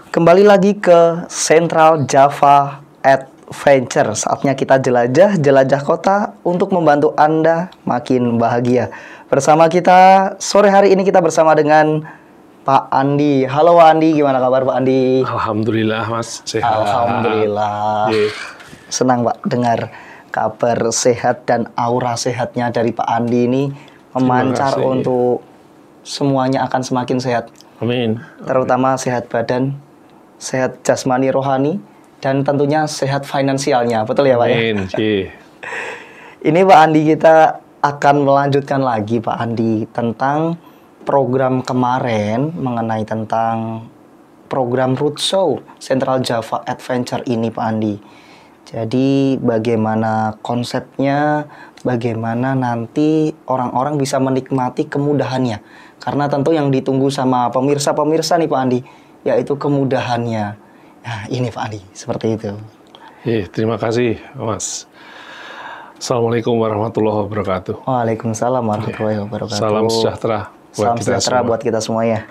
Kembali lagi ke Central Java Adventure. Saatnya kita jelajah kota untuk membantu Anda makin bahagia. Bersama kita sore hari ini kita bersama dengan Pak Andi. Halo Pak Andi, gimana kabar Pak Andi? Alhamdulillah Mas, sehat. Alhamdulillah. Senang Pak dengar kabar sehat dan aura sehatnya dari Pak Andi ini memancar untuk semuanya akan semakin sehat. Amin. Terutama sehat badan, sehat jasmani rohani, dan tentunya sehat finansialnya. Betul ya Pak? Amin. Ya? Ini Pak Andi, kita akan melanjutkan lagi Pak Andi tentang program kemarin mengenai tentang program Roadshow Central Java Adventure ini Pak Andi. Jadi bagaimana konsepnya, bagaimana nanti orang-orang bisa menikmati kemudahannya. Karena tentu yang ditunggu sama pemirsa-pemirsa nih Pak Andi, yaitu kemudahannya. Nah ini Pak Andi, seperti itu. Terima kasih Mas. Assalamualaikum warahmatullahi wabarakatuh. Waalaikumsalam warahmatullahi wabarakatuh. Salam sejahtera buat kita semuanya.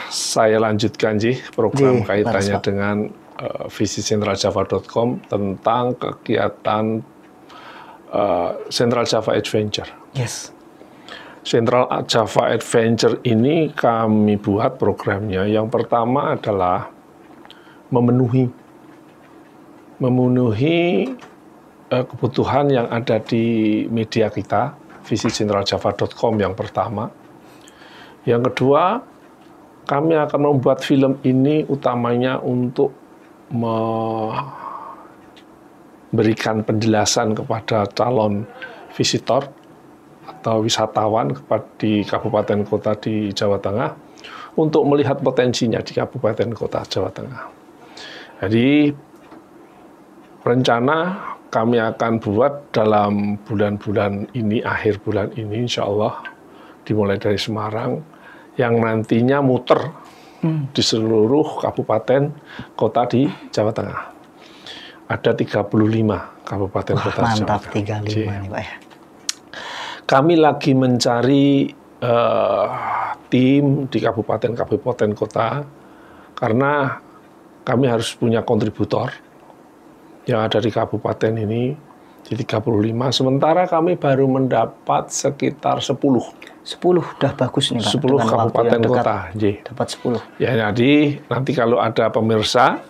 Saya lanjutkan program kaitannya dengan visitcentraljava.com tentang kegiatan Central Java Adventure. Yes. Central Java Adventure ini kami buat programnya. Yang pertama adalah memenuhi kebutuhan yang ada di media kita, visitcentraljava.com yang pertama. Yang kedua, kami akan membuat film ini utamanya untuk memberikan penjelasan kepada calon visitor atau wisatawan di kabupaten kota di Jawa Tengah untuk melihat potensinya di kabupaten kota Jawa Tengah. Jadi rencana kami akan buat dalam bulan-bulan ini, akhir bulan ini insya Allah, dimulai dari Semarang, yang nantinya muter di seluruh kabupaten kota di Jawa Tengah. Ada 35 kabupaten kota di Jawa Tengah. 35 nih Pak ya. Kami lagi mencari tim di kabupaten-kabupaten kota, karena kami harus punya kontributor yang ada di kabupaten ini, di 35. Sementara kami baru mendapat sekitar 10 udah bagus nih Pak. 10 kabupaten kota. Dapat 10. Ya, jadi nanti kalau ada pemirsa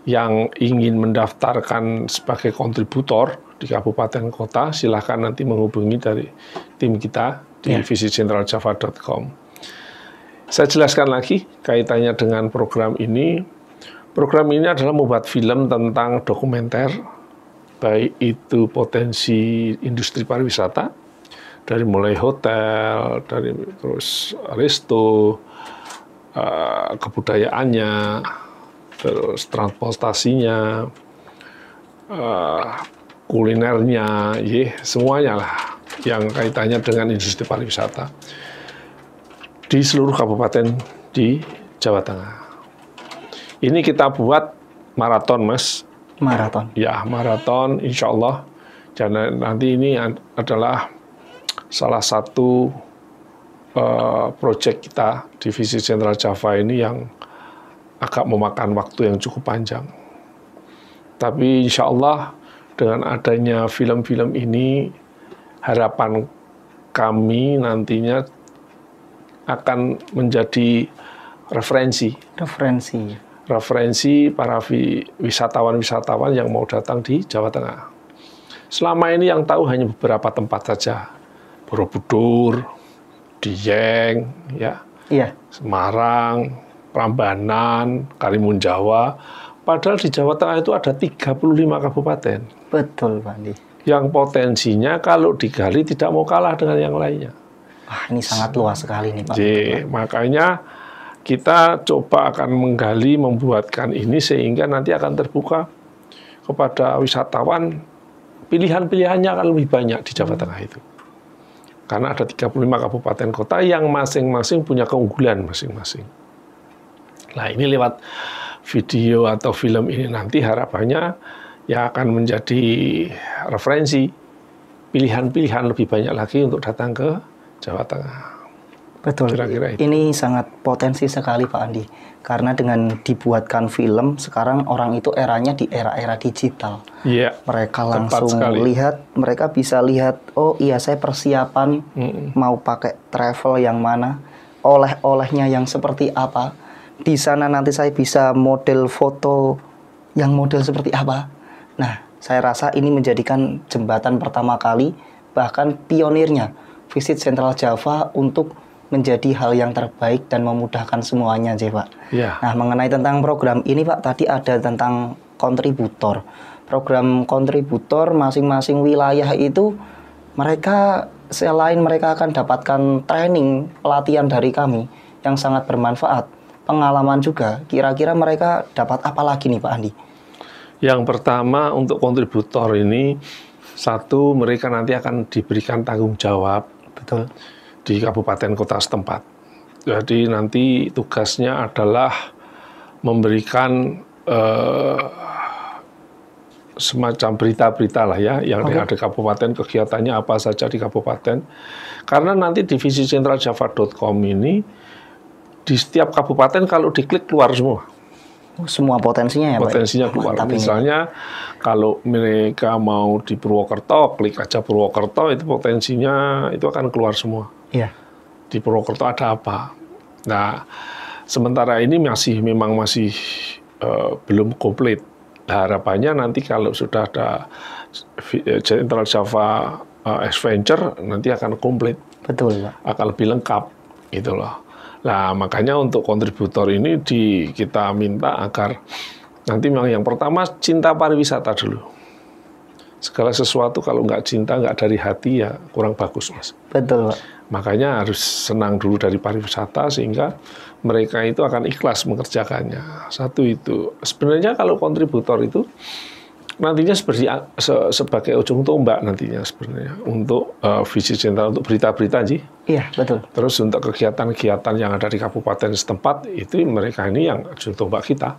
yang ingin mendaftarkan sebagai kontributor di kabupaten kota, silahkan nanti menghubungi dari tim kita di visitcentraljava.com. Saya jelaskan lagi kaitannya dengan program ini. Program ini adalah membuat film tentang dokumenter, baik itu potensi industri pariwisata, dari mulai hotel, dari terus resto, kebudayaannya, terus transportasinya, kulinernya, semuanya lah yang kaitannya dengan industri pariwisata di seluruh kabupaten di Jawa Tengah. Ini kita buat maraton, Mas. Maraton. Ya, maraton, insya Allah. Dan nanti ini adalah salah satu proyek kita divisi Central Java ini yang agak memakan waktu yang cukup panjang. Tapi insya Allah dengan adanya film-film ini, harapan kami nantinya akan menjadi referensi para wisatawan-wisatawan yang mau datang di Jawa Tengah. Selama ini yang tahu hanya beberapa tempat saja, Borobudur, Dieng, Semarang, Prambanan, Karimun Jawa. Padahal di Jawa Tengah itu ada 35 kabupaten. Betul, Pak Andi. Yang potensinya kalau digali tidak mau kalah dengan yang lainnya. Wah, ini sangat luas sekali nih, Pak. Makanya kita coba akan menggali, membuatkan ini sehingga nanti akan terbuka kepada wisatawan, pilihan-pilihannya akan lebih banyak di Jawa Tengah itu. Karena ada 35 kabupaten kota yang masing-masing punya keunggulan masing-masing. Nah, ini lewat video atau film ini nanti harapannya ya akan menjadi referensi, pilihan-pilihan lebih banyak lagi untuk datang ke Jawa Tengah. Betul. Kira-kira itu. Ini sangat potensi sekali Pak Andi. Karena dengan dibuatkan film, sekarang orang itu eranya di era-era digital. Iya. Mereka Tepat langsung sekali. lihat, mereka bisa lihat, oh iya saya persiapan mau pakai travel yang mana, oleh-olehnya yang seperti apa. Di sana nanti saya bisa model foto yang model seperti apa. Nah, saya rasa ini menjadikan jembatan pertama kali, bahkan pionirnya, Visit Central Java untuk menjadi hal yang terbaik dan memudahkan semuanya, Pak. Ya. Nah, mengenai tentang program ini, Pak, tadi ada tentang kontributor. Program kontributor masing-masing wilayah itu mereka selain mereka akan dapatkan training, pelatihan dari kami yang sangat bermanfaat, pengalaman juga. Kira-kira mereka dapat apa lagi nih, Pak Andi? Yang pertama untuk kontributor ini, satu mereka nanti akan diberikan tanggung jawab. Betul. Di kabupaten kota setempat. Jadi nanti tugasnya adalah memberikan semacam berita-berita lah ya, yang ada di kabupaten, kegiatannya apa saja di kabupaten. Karena nanti di visitcentraljava.com ini, di setiap kabupaten kalau diklik keluar semua. Semua potensinya ya Pak? Potensinya keluar. Misalnya kalau mereka mau di Purwokerto, klik aja Purwokerto, itu potensinya itu akan keluar semua. Iya. Di Purwokerto ada apa? Nah, sementara ini memang masih belum komplit. Nah, harapannya nanti kalau sudah ada Central Java Adventure, nanti akan komplit. Betul, Pak. Akan lebih lengkap, gitu loh. Nah, makanya untuk kontributor ini kita minta agar nanti memang yang pertama cinta pariwisata dulu. Segala sesuatu kalau nggak cinta, nggak dari hati ya kurang bagus, Mas. Betul, Pak. Makanya harus senang dulu dari pariwisata sehingga mereka itu akan ikhlas mengerjakannya. Satu itu. Sebenarnya kalau kontributor itu nantinya sebagai ujung tombak nantinya sebenarnya untuk Visit Central, untuk berita-berita sih. Iya, betul. Terus untuk kegiatan-kegiatan yang ada di kabupaten setempat itu mereka ini yang ujung tombak kita.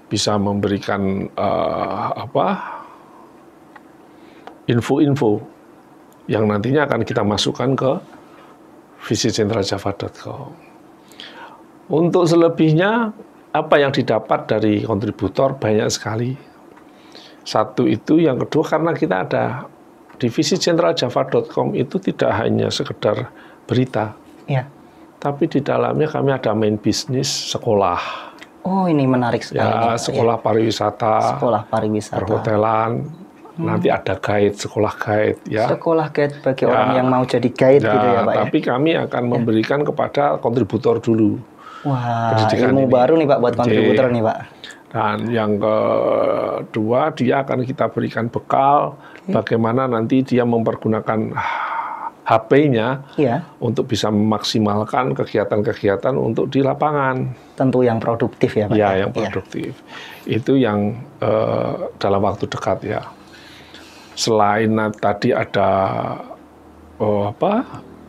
Bisa memberikan info-info yang nantinya akan kita masukkan ke visitcentraljava.com. Untuk selebihnya, apa yang didapat dari kontributor banyak sekali. Satu itu, yang kedua karena kita ada di visitcentraljava.com itu tidak hanya sekedar berita, ya, tapi di dalamnya kami ada main bisnis sekolah. Oh, ini menarik sekali. Ya, sekolah pariwisata, sekolah pariwisata, perhotelan, nanti ada guide, sekolah guide, ya. Sekolah guide bagi orang yang mau jadi guide, gitu ya, Pak. Tapi kami akan memberikan kepada kontributor dulu. Wah, ilmu baru nih Pak buat kontributor nih Pak. Dan yang kedua, dia akan kita berikan bekal bagaimana nanti dia mempergunakan HP-nya untuk bisa memaksimalkan kegiatan-kegiatan untuk di lapangan. Tentu yang produktif ya Pak? Ya, yang produktif. Itu yang dalam waktu dekat ya. Selain tadi ada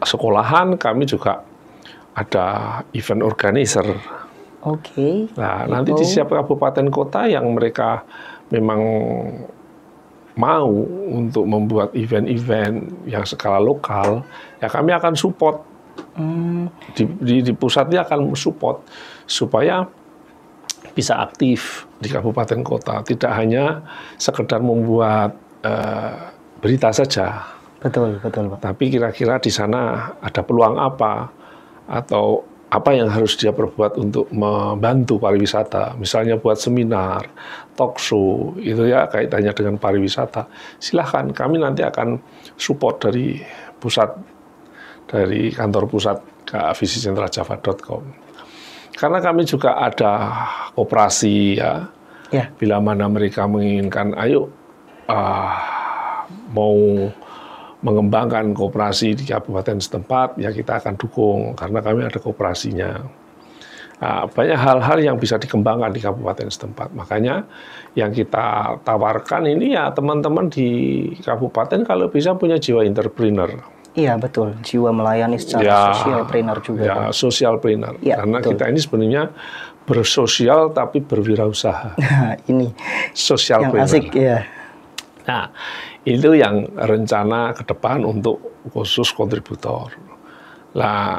sekolahan, kami juga ada event organizer. Oke. Nah, nanti di setiap kabupaten kota yang mereka memang mau untuk membuat event-event yang skala lokal, ya kami akan support. Di pusatnya akan support supaya bisa aktif di kabupaten kota, tidak hanya sekedar membuat berita saja. Betul, betul Pak. Tapi kira-kira di sana ada peluang apa atau apa yang harus dia perbuat untuk membantu pariwisata, misalnya buat seminar, talk show, itu ya kaitannya dengan pariwisata. Silahkan, kami nanti akan support dari pusat, dari kantor pusat ke visitcentraljava.com. Karena kami juga ada koperasi ya, bila mana mereka menginginkan, ayo mau mengembangkan koperasi di kabupaten setempat, ya kita akan dukung karena kami ada koperasinya. Nah, banyak hal-hal yang bisa dikembangkan di kabupaten setempat. Makanya yang kita tawarkan ini ya teman-teman di kabupaten kalau bisa punya jiwa entrepreneur. Iya betul, jiwa melayani secara socialpreneur juga. Ya, socialpreneur. Karena betul. Kita ini sebenarnya bersosial tapi berwirausaha. Ini socialpreneur. Yang asik ya. Nah, itu yang rencana ke depan untuk khusus kontributor. Nah,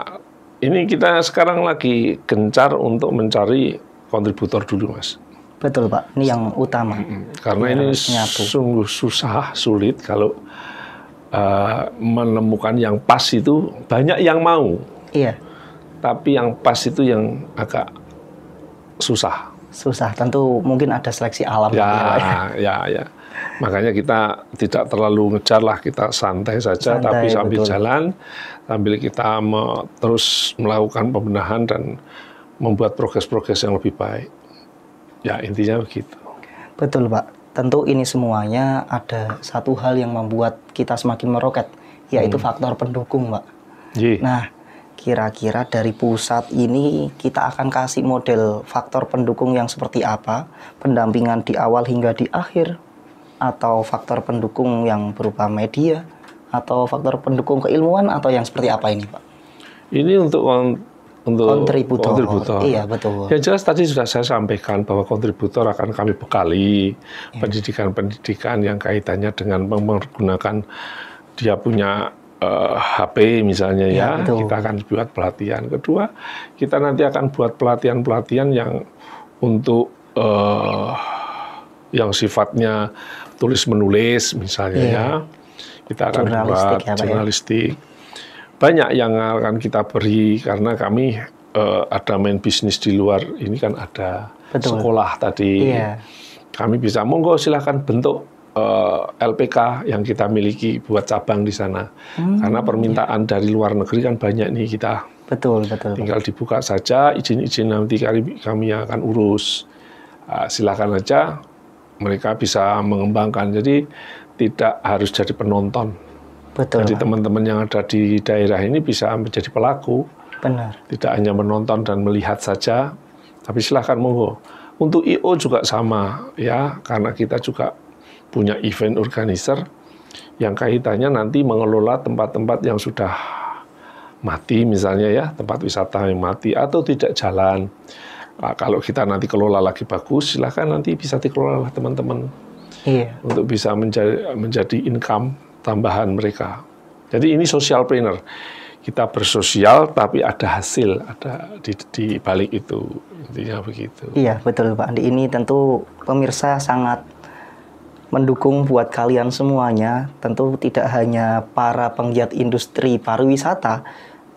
ini kita sekarang lagi gencar untuk mencari kontributor dulu, Mas. Betul Pak, ini yang utama. Karena ini sungguh susah, sulit kalau menemukan yang pas itu. Banyak yang mau, Iya. tapi yang pas itu yang agak susah. Susah, tentu mungkin ada seleksi alam. Ya. Makanya kita tidak terlalu ngejar lah, kita santai saja, tapi sambil jalan, sambil kita terus melakukan pembenahan dan membuat progres-progres yang lebih baik. Ya, intinya begitu. Betul, Pak. Tentu ini semuanya ada satu hal yang membuat kita semakin meroket, yaitu faktor pendukung, Pak. Nah, kira-kira dari pusat ini kita akan kasih model faktor pendukung yang seperti apa, pendampingan di awal hingga di akhir, atau faktor pendukung yang berupa media, atau faktor pendukung keilmuan, atau yang seperti apa ini, Pak? Ini untuk kontributor. Iya, betul. Yang jelas tadi sudah saya sampaikan bahwa kontributor akan kami bekali pendidikan-pendidikan yang kaitannya dengan menggunakan dia punya HP misalnya ya. Kita akan buat pelatihan. Kedua, kita nanti akan buat pelatihan-pelatihan yang untuk yang sifatnya tulis-menulis misalnya ya. Kita akan buat jurnalistik. Banyak yang akan kita beri karena kami ada main bisnis di luar ini kan ada sekolah tadi. Kami bisa monggo silahkan bentuk LPK yang kita miliki buat cabang di sana. Karena permintaan dari luar negeri kan banyak nih kita. Betul. Tinggal dibuka saja, izin-izin nanti kami akan urus. Silakan aja mereka bisa mengembangkan. Jadi tidak harus jadi penonton. Jadi teman-teman yang ada di daerah ini bisa menjadi pelaku. Benar. Tidak hanya menonton dan melihat saja, tapi silahkan monggo. Untuk I.O. juga sama ya, karena kita juga punya event organizer yang kaitannya nanti mengelola tempat-tempat yang sudah mati misalnya ya, tempat wisata yang mati atau tidak jalan. Nah, kalau kita nanti kelola lagi bagus, silahkan nanti bisa dikelola teman-teman. Untuk bisa menjadi income tambahan mereka. Jadi ini socialpreneur. Kita bersosial tapi ada hasil, ada di balik itu. Intinya begitu. Iya, betul Pak Andi. Ini tentu pemirsa sangat mendukung buat kalian semuanya. Tentu tidak hanya para penggiat industri pariwisata,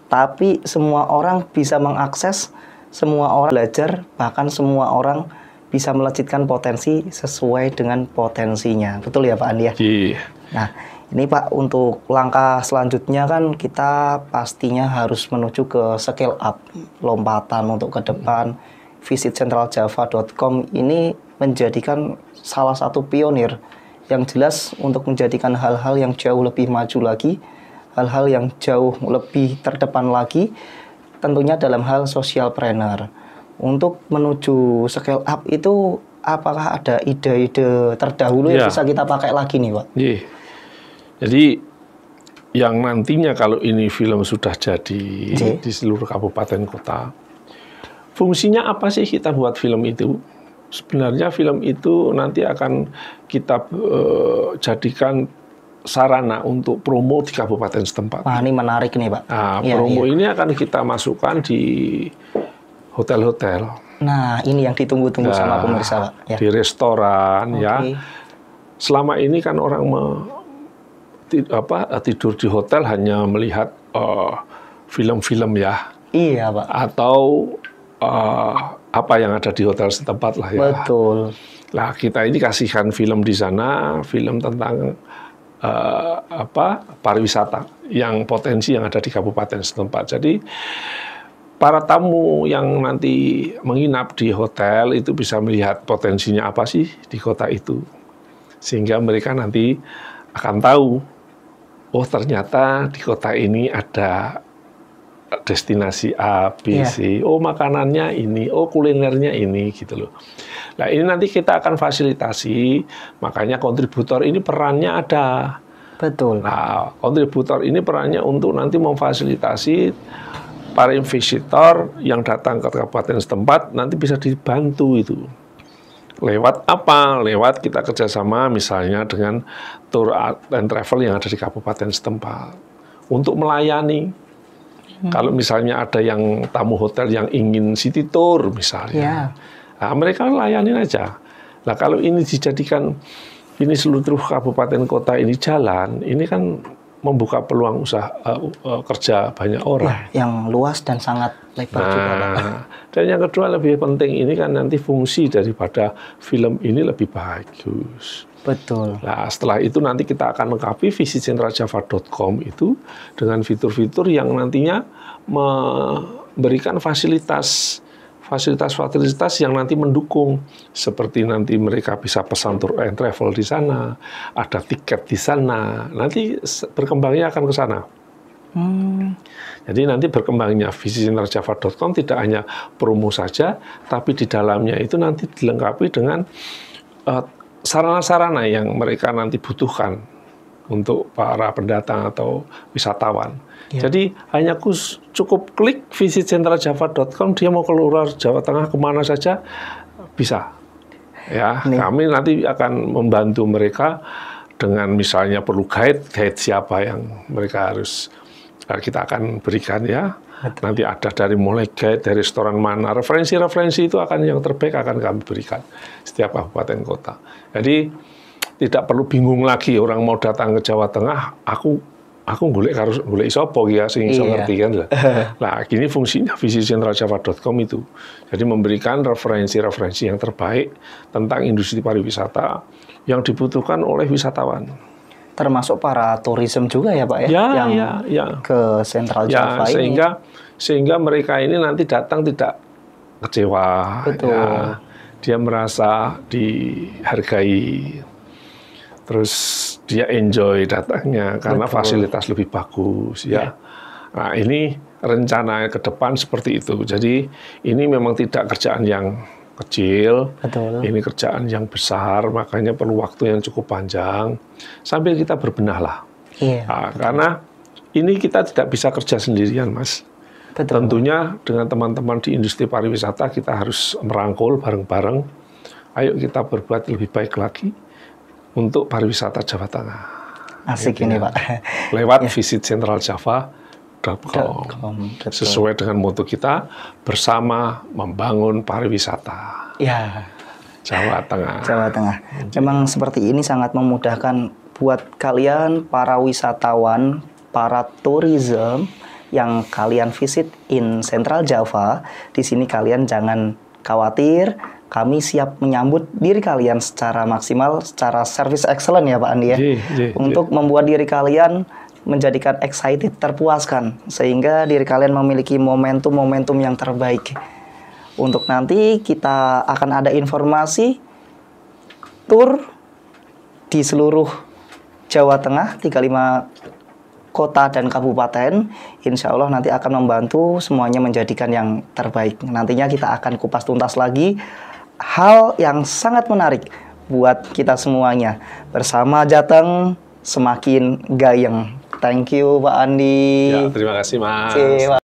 tapi semua orang bisa mengakses, semua orang belajar, bahkan semua orang bisa melacitkan potensi sesuai dengan potensinya. Betul ya Pak Andi ya? Nah, ini Pak, untuk langkah selanjutnya kan kita pastinya harus menuju ke scale up, lompatan untuk ke depan. Visit centraljava.com ini menjadikan salah satu pionir yang jelas untuk menjadikan hal-hal yang jauh lebih maju lagi, hal-hal yang jauh lebih terdepan lagi, tentunya dalam hal socialpreneur. Untuk menuju scale up itu apakah ada ide-ide terdahulu yang bisa kita pakai lagi nih Pak? Jadi yang nantinya kalau ini film sudah jadi di seluruh kabupaten kota, fungsinya apa sih kita buat film itu? Sebenarnya film itu nanti akan kita jadikan sarana untuk promo di kabupaten setempat. Wah, ini menarik nih Pak. Nah, promo ini akan kita masukkan di hotel-hotel. Nah, ini yang ditunggu-tunggu sama pemirsa Pak. Di restoran ya. Selama ini kan orang tidur di hotel hanya melihat film-film ya. Iya Pak. Atau apa yang ada di hotel setempat lah ya. Betul. Nah, kita ini kasihkan film di sana, film tentang pariwisata yang potensi yang ada di kabupaten setempat. Jadi para tamu yang nanti menginap di hotel itu bisa melihat potensinya apa sih di kota itu. Sehingga mereka nanti akan tahu, oh ternyata di kota ini ada destinasi A, B, C. Oh makanannya ini, oh kulinernya ini gitu loh. Nah ini nanti kita akan fasilitasi, makanya kontributor ini perannya ada. Betul. Nah kontributor ini perannya untuk nanti memfasilitasi para investitor yang datang ke kabupaten setempat nanti bisa dibantu itu. Lewat apa? Lewat kita kerjasama misalnya dengan tour and travel yang ada di kabupaten setempat untuk melayani. Kalau misalnya ada yang tamu hotel yang ingin city tour misalnya, nah, mereka layanin aja. Nah kalau ini dijadikan, ini seluruh kabupaten kota ini jalan, ini kan membuka peluang usaha kerja banyak orang. Ya, yang luas dan sangat lebar juga, Pak. Dan yang kedua lebih penting ini kan nanti fungsi daripada film ini lebih bagus. Betul. Nah, setelah itu nanti kita akan lengkapi visitcentraljava.com itu dengan fitur-fitur yang nantinya memberikan fasilitas yang nanti mendukung, seperti nanti mereka bisa pesan tour and travel di sana, ada tiket di sana, nanti berkembangnya akan ke sana. Jadi nanti berkembangnya visitcentraljava.com tidak hanya promo saja, tapi di dalamnya itu nanti dilengkapi dengan sarana-sarana yang mereka nanti butuhkan untuk para pendatang atau wisatawan. Jadi hanya cukup klik visitcentraljava.com, dia mau keluar Jawa Tengah kemana saja bisa. Ya, kami nanti akan membantu mereka dengan misalnya perlu guide siapa yang mereka harus kita akan berikan ya. Nanti ada dari mulai guide, dari restoran mana, referensi-referensi itu akan yang terbaik akan kami berikan setiap kabupaten kota. Jadi tidak perlu bingung lagi orang mau datang ke Jawa Tengah, aku golek isopo ya sing iso ngerti kan lah. Nah, gini fungsinya visitcentraljava.com itu. Jadi memberikan referensi-referensi yang terbaik tentang industri pariwisata yang dibutuhkan oleh wisatawan. Termasuk para tourism juga ya Pak ya, yang ke Central Java ini. Sehingga mereka ini nanti datang tidak kecewa. Betul. Ya, dia merasa dihargai, terus dia enjoy datangnya karena fasilitas lebih bagus ya. Nah ini rencana ke depan seperti itu. Jadi ini memang tidak kerjaan yang kecil, ini kerjaan yang besar, makanya perlu waktu yang cukup panjang sambil kita berbenah lah. Nah, karena ini kita tidak bisa kerja sendirian, Mas. Tentunya dengan teman-teman di industri pariwisata kita harus merangkul bareng-bareng. Ayo kita berbuat lebih baik lagi untuk pariwisata Jawa Tengah. Asik ini Pak. Lewat visitcentraljava.com. Sesuai dengan moto kita, bersama membangun pariwisata. Jawa Tengah. Jawa Tengah. Memang seperti ini sangat memudahkan buat kalian para wisatawan, para tourism yang kalian visit in Central Java. Di sini kalian jangan khawatir, kami siap menyambut diri kalian secara maksimal, secara service excellent ya Pak Andi ya. Untuk membuat diri kalian menjadikan excited, terpuaskan, sehingga diri kalian memiliki momentum-momentum yang terbaik. Untuk nanti kita akan ada informasi tour di seluruh Jawa Tengah, 35 kota dan kabupaten. Insya Allah nanti akan membantu semuanya menjadikan yang terbaik. Nantinya kita akan kupas tuntas lagi hal yang sangat menarik buat kita semuanya. Bersama Jateng semakin gayeng. Thank you Pak Andi. Ya, terima kasih Mas.